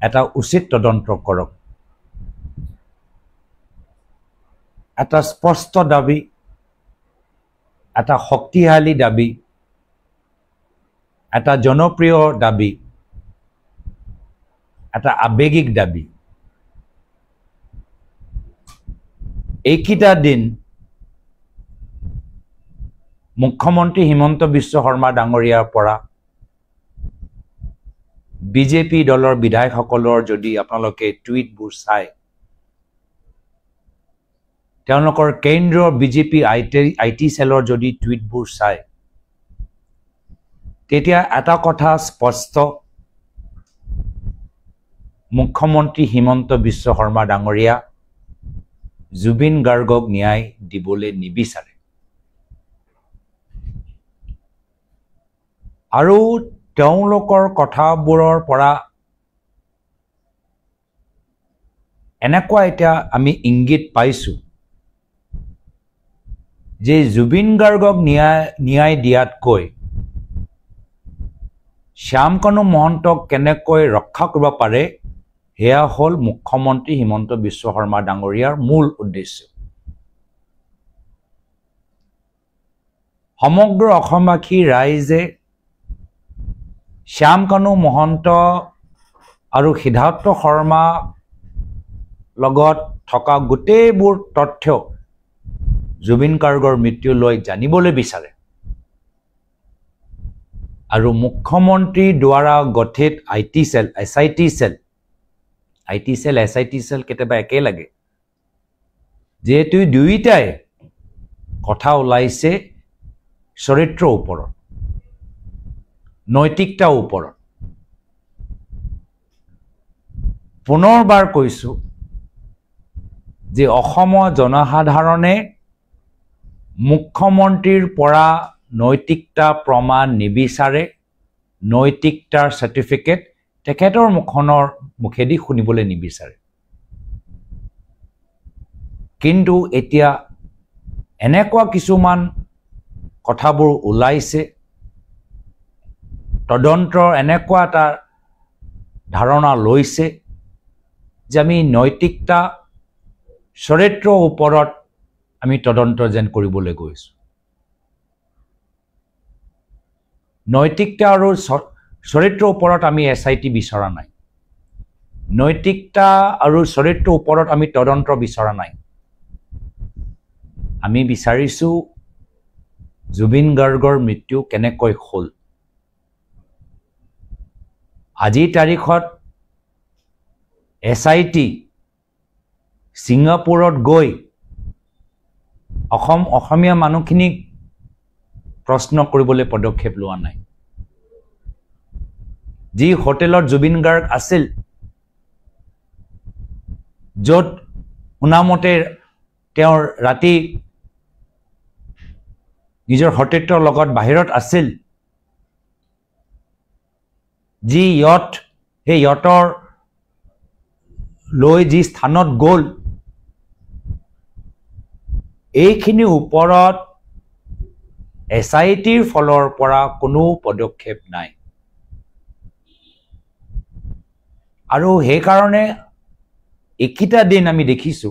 এটা উচিত তদন্ত কৰক এটা স্পষ্ট দাবী এটা শক্তিশালী দাবী এটা জনপ্ৰিয় দাবী এটা আবেগিক দাবী এইকিটা দিন মুখ্যমন্ত্ৰী হিমন্ত বিশ্ব শৰ্মা ডাঙৰীয়াৰ পৰা বিজেপি দলৰ বিধায়কসকলৰ যদি আপোনালোকে টুইটবোৰ চায় তেওঁলোকৰ কেন্দ্ৰীয় বিজেপি আইটি সেলৰ যদি টুইটবোৰ চায় তেতিয়া এটা কথা স্পষ্ট মুখ্যমন্ত্ৰী হিমন্ত বিশ্ব শৰ্মা ডাঙৰীয়া জুবিন গাৰ্গক ন্যায় দিবলৈ নিবিচাৰে আৰু তেওঁলোকৰ কথাবোৰৰ পৰা এনেকুৱা এটা আমি ইংগিত পাইছো যে জুবিন গাৰ্গক ন্যায় দিয়াতকৈ শ্যামকানু মহন্তক কেনেকৈ ৰক্ষা কৰিব পাৰে হেয়া হল মুখ্যমন্ত্ৰী হিমন্ত বিশ্ব শৰ্মা ডাঙৰীয়াৰ মূল উদ্দেশ্য সমগ্ৰ অসমবাসী ৰাইজে শ্যামকানু মহন্ত আৰু সিদ্ধাৰ্থ শৰ্মা লগত থকা গোটেইবোৰ তথ্য জুবিন গাৰ্গৰ মৃত্যু লৈ জানিবলৈ বিচাৰে আৰু মুখ্যমন্ত্ৰী দ্বাৰা গঠিত আইটি সেল এসআইটি সেল কেতিয়াবা একে লাগে যেহেতু দুইটাই কথা ওলাইছে চৰিত্ৰৰ ওপৰত নৈতিকতাৰ ওপৰত পুনৰবাৰ কৈছো যে অসমৰ জনসাধাৰণে মুখ্যমন্ত্ৰীৰ পৰা নৈতিকতা প্ৰমাণ নিবিচাৰে নৈতিকতাৰ সাৰ্টিফিকেট তেখেতৰ মুখেদি শুনিবলৈ নিবিচাৰে কিন্তু এতিয়া এনেকুৱা কিছুমান কথাবোৰ ওলাইছে তদন্তৰ এনেকুৱা এটা ধাৰণা লৈছে যে আমি নৈতিকতা চৰিত্ৰৰ ওপৰত আমি তদন্ত যেন কৰিবলৈ গৈছো নৈতিকতা আৰু চৰিত্ৰৰ ওপৰত আমি এসআইটি বিচৰা নাই নৈতিকতা আৰু চৰিত্ৰৰ ওপৰত আমি তদন্ত বিচৰা নাই আমি বিচাৰিছো জুবিন গাৰ্গৰ মৃত্যু কেনেকৈ হ'ল আজিৰ তাৰিখত এসআইটি সিংগাপুৰত গৈ অসমীয়া মানুহখিনিক প্ৰশ্ন কৰিবলৈ পদক্ষেপ লোৱা নাই যি হোটেলত জুবিন গাৰ্গ আছিল য'ত শুনামতে তেওঁৰ ৰাতি নিজৰ সতীৰ্থৰ লগত বাহিৰত আছিল যি সেই ইয়টৰ লৈ যি স্থানত গ'ল এইখিনি ওপৰত এসআইটিৰ ফলৰ পৰা কোনো পদক্ষেপ নাই আৰু সেই কাৰণে একিটা দিন আমি দেখিছো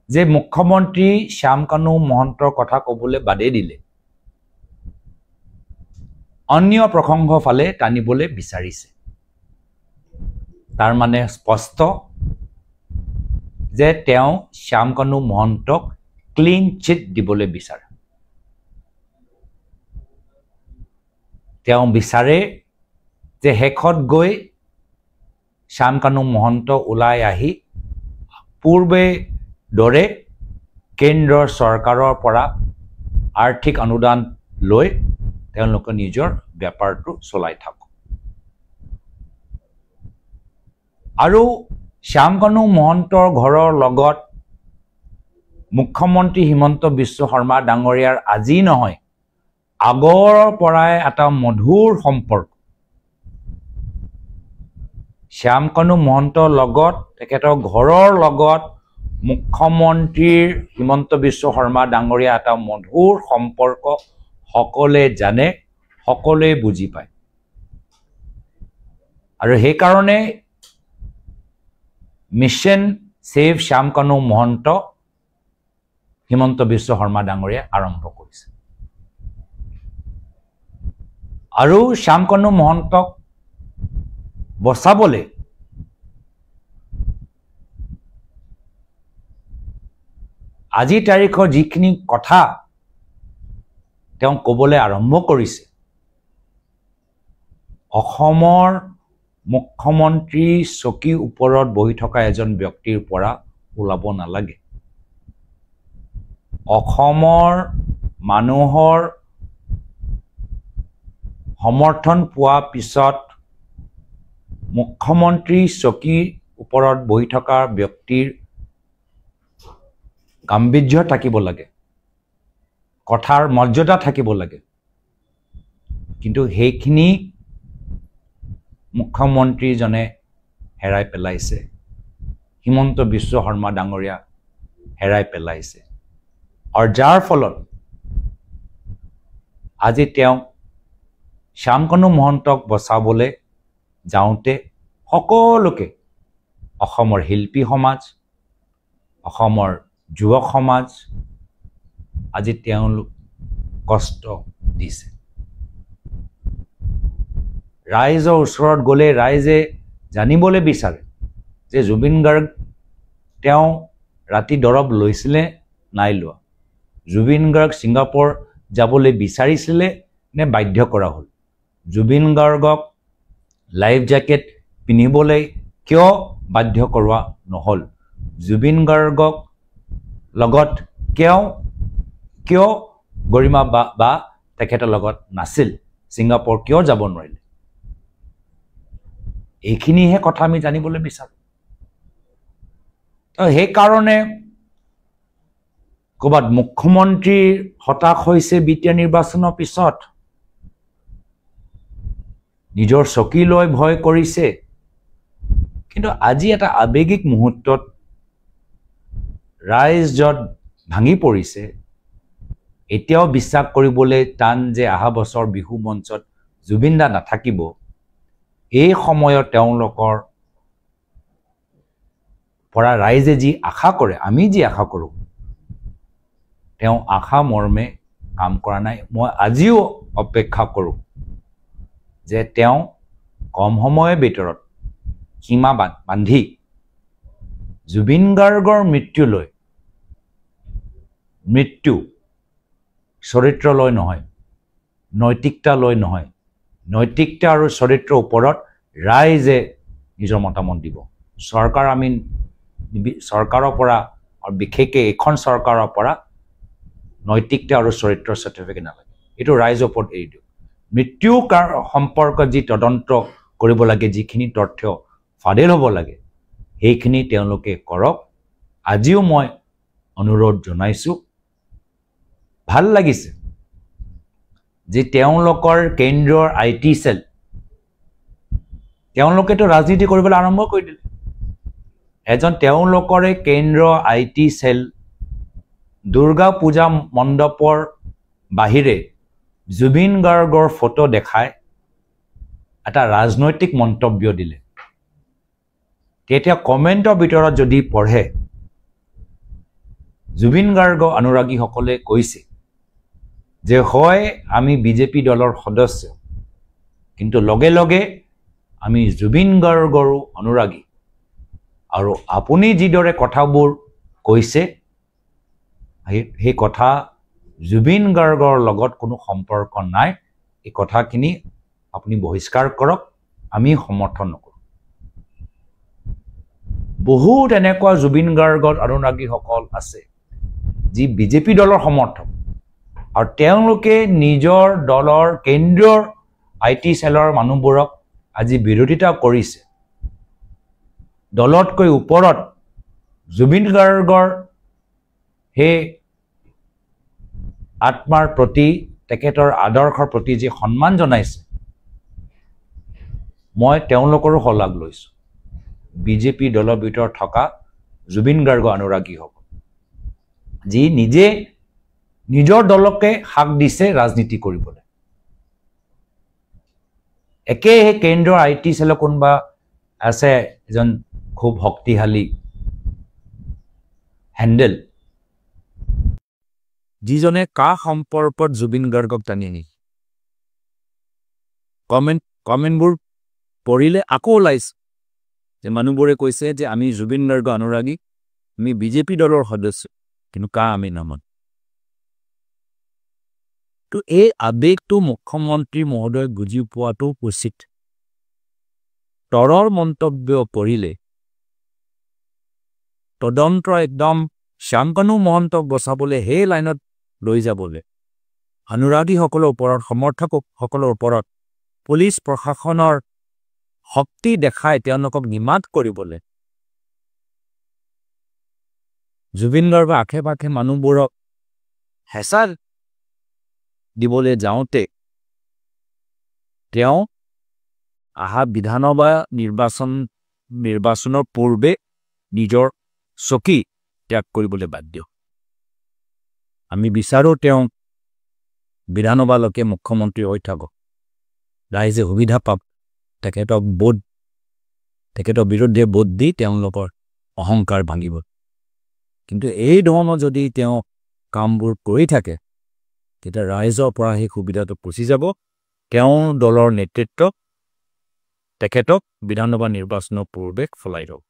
যে মুখ্যমন্ত্ৰী শ্যামকানু মহন্তৰ কথা ক'বলৈ বাদেই দিলে অন্য প্ৰসংগ ফালে টানিবলৈ বিচাৰিছে তাৰ মানে স্পষ্ট যে তেওঁ শ্যামকানু মহন্তক ক্লিন চিট দিবলৈ বিচাৰে তেওঁ বিচাৰে যে হেখত গৈ শ্যামকানু মহন্ত ওলাই আহি পূৰ্বে দৰে কেন্দ্ৰৰ চৰকাৰৰ পৰা আৰ্থিক অনুদান লৈ তেওঁলোকে নিজৰ ব্যাপাৰটো চলাই থাকক আৰু শ্যামকানু মহন্তৰ ঘৰৰ লগত মুখ্যমন্ত্ৰী হিমন্ত বিশ্ব শৰ্মা ডাঙৰীয়াৰ আজি নহয় আগৰ পৰাই এটা মধুৰ সম্পৰ্ক শ্যামকানু মহন্তৰ লগত তেখেতৰ ঘৰৰ লগত মুখ্যমন্ত্ৰীৰ হিমন্ত বিশ্ব শৰ্মা ডাঙৰীয়া এটা মধুৰ সম্পৰ্ক সকলোৱে জানে সকলোৱে বুজি পায় আৰু সেই কাৰণে মিছন সেভ শ্যামকানু মহন্ত হিমন্ত বিশ্ব শৰ্মা ডাঙৰীয়া আৰম্ভ কৰিছে আৰু শ্যামকানু মহন্তক বচাবলৈ আজি তাৰিখৰ যিখিনি কথা তেওঁ ক'বলৈ আৰম্ভ কৰিছে অসমৰ মুখ্যমন্ত্ৰী চকী ওপৰত বহি থকা এজন ব্যক্তিৰ পৰা ওলাব নালাগে অসমৰ মানুহৰ সমৰ্থন পোৱা পিছত মুখ্যমন্ত্ৰী চকী ওপৰত বহি থকা ব্যক্তিৰ গাম্ভীৰ্য থাকিব লাগে কথাৰ মৰ্যাদা থাকিব লাগে কিন্তু সেইখিনি মুখ্যমন্ত্ৰীজনে হেৰাই পেলাইছে হিমন্ত বিশ্ব শৰ্মা ডাঙৰীয়া হেৰাই পেলাইছে আৰু যাৰ ফলত আজি তেওঁ শ্যামকানু মহন্তক বচাবলৈ যাওঁতে সকলোকে অসমৰ শিল্পী সমাজ অসমৰ যুৱক সমাজ আজি তেওঁলোক কষ্ট দিছে ৰাইজৰ ওচৰত গ'লে ৰাইজে জানিবলৈ বিচাৰে যে জুবিন গাৰ্গ তেওঁ ৰাতি দৰৱ লৈছিলে নাই লোৱা জুবিন গাৰ্গ ছিংগাপুৰ যাবলৈ বিচাৰিছিলে নে বাধ্য কৰা হ'ল জুবিন গাৰ্গক লাইফ জেকেট পিন্ধিবলৈ কিয় বাধ্য কৰোৱা নহ'ল জুবিন গাৰ্গক লগত কিয় গৰিমা বা তেখেতৰ লগত নাছিল ছিংগাপুৰ কিয় যাব নোৱাৰিলে এইখিনিহে কথা আমি জানিবলৈ বিচাৰোঁ তো সেইকাৰণে ক'ৰবাত মুখ্যমন্ত্ৰীৰ হতাশ হৈছে বিটিআৰ নিৰ্বাচনৰ পিছত নিজৰ চকী লৈ ভয় কৰিছে কিন্তু আজি এটা আৱেগিক মুহূৰ্তত ৰাইজ য'ত ভাঙি পৰিছে এতিয়াও বিশ্বাস কৰিবলৈ টান যে অহা বছৰ বিহু মঞ্চত জুবিন দা নাথাকিব এই সময়ত তেওঁলোকৰ পৰা ৰাইজে যি আশা কৰে আমি যি আশা কৰোঁ তেওঁ আশা মৰ্মে কাম কৰা নাই মই আজিও অপেক্ষা কৰোঁ যে তেওঁ কম সময়ৰ ভিতৰত সীমা বান্ধি জুবিন গাৰ্গৰ মৃত্যু চৰিত্ৰ লৈ নহয় নৈতিকতা লৈ নহয় নৈতিকতা আৰু চৰিত্ৰৰ ওপৰত ৰাইজে নিজৰ মতামত দিব চৰকাৰৰ পৰা আৰু বিশেষকৈ এইখন চৰকাৰৰ পৰা নৈতিকতা আৰু চৰিত্ৰৰ চাৰ্টিফিকেট নালাগে এইটো ৰাইজৰ ওপৰত এৰি দিওঁ মৃত্যু সম্পৰ্কত যি তদন্ত কৰিব লাগে যিখিনি তথ্য ফাদিল হ'ব লাগে সেইখিনি তেওঁলোকে কৰক আজিও মই অনুৰোধ জনাইছোঁ ভাল লাগিছে যে তেওঁলোকৰ কেন্দ্ৰৰ IT সেল তেওঁলোকেতো ৰাজনীতি কৰিবলৈ আৰম্ভ কৰি দিলে এজন তেওঁলোকৰে কেন্দ্ৰৰ IT সেল দুৰ্গা পূজা মণ্ডপৰ বাহিৰে জুবিন গাৰ্গৰ ফটো দেখায় এটা ৰাজনৈতিক মন্তব্য দিলে তেতিয়া কমেণ্টৰ ভিতৰত যদি পঢ়ে জুবিন গাৰ্গ অনুৰাগীসকলে কৈছে যে হয় আমি বিজেপি দলৰ সদস্য কিন্তু লগে লগে আমি জুবিন গাৰ্গৰো অনুৰাগী আৰু আপুনি যিদৰে কথাবোৰ কৈছে সেই কথা জুবিন গাৰ্গৰ লগত কোনো সম্পৰ্ক নাই এই কথাখিনি আপুনি বহিষ্কাৰ কৰক আমি সমৰ্থন নকৰোঁ বহুত এনেকুৱা জুবিন গাৰ্গৰ অনুৰাগীসকল আছে যি বিজেপি দলৰ সমৰ্থক আৰু তেওঁলোকে নিজৰ দলৰ কেন্দ্ৰৰ IT সেলৰ মানুহবোৰক আজি বিৰোধিতা কৰিছে দলতকৈ ওপৰত জুবিন গাৰ্গৰ সেই আত্মাৰ প্ৰতি তেখেতৰ আদৰ্শৰ প্ৰতি যি সন্মান জনাইছে মই তেওঁলোকৰো শলাগ লৈছোঁ বিজেপি দলৰ ভিতৰত থকা জুবিন গাৰ্গ অনুৰাগীসকল যি নিজে নিজৰ দলকে হাক দিছে ৰাজনীতি কৰিবলৈ একে কেন্দ্ৰৰ IT সেলৰ কোনবা আছে এজন খুব শক্তিশালী হ্যান্ডেল যিজনে কা সম্পৰ্কত জুবিন গাৰ্গক টানি নি কমেন্টবোৰ পঢ়িলে আকৌ ওলাইছে যে মানুহবোৰে কৈছে যে আমি জুবিন গাৰ্গ অনুৰাগী আমি বিজেপি দলৰ সদস্য কিন্তু কা আমি নামান তো এই আবেগটো মুখ্যমন্ত্ৰী মহোদয় বুজি পোৱাটো উচিত তৰৰ মন্তব্য পঢ়িলে তদন্ত একদম শান্তনু মহন্তক বচাবলৈ হে লাইনত লৈ যাবলৈ অনুৰাগীসকলৰ ওপৰত সমৰ্থকসকলৰ ওপৰত পুলিচ প্ৰশাসনৰ শক্তি দেখাই তেওঁলোকক নিমাত কৰিবলৈ জুবিন গাৰ্গৰ আশে-পাশে মানুহবোৰক হেঁচা দিবলৈ যাওঁতে তেওঁ আহা বিধানসভা নিৰ্বাচনৰ পূৰ্বে নিজৰ চকী ত্যাগ কৰিবলৈ বাধ্য আমি বিচাৰো তেওঁ বিধানসভালৈকে মুখ্যমন্ত্ৰী হৈ থাকক ৰাইজে সুবিধা পাব তেখেতৰ বিৰুদ্ধে ভোট দি তেওঁলোকৰ অহংকাৰ ভাঙিব কিন্তু এই ধৰণৰ যদি তেওঁ কামবোৰ কৰি থাকে তেতিয়া ৰাইজৰ পৰা সেই সুবিধাটো পচি যাব তেওঁৰ দলৰ নেতৃত্ব তেখেতক বিধানসভা নিৰ্বাচনৰ পূৰ্বে ফলাই দিব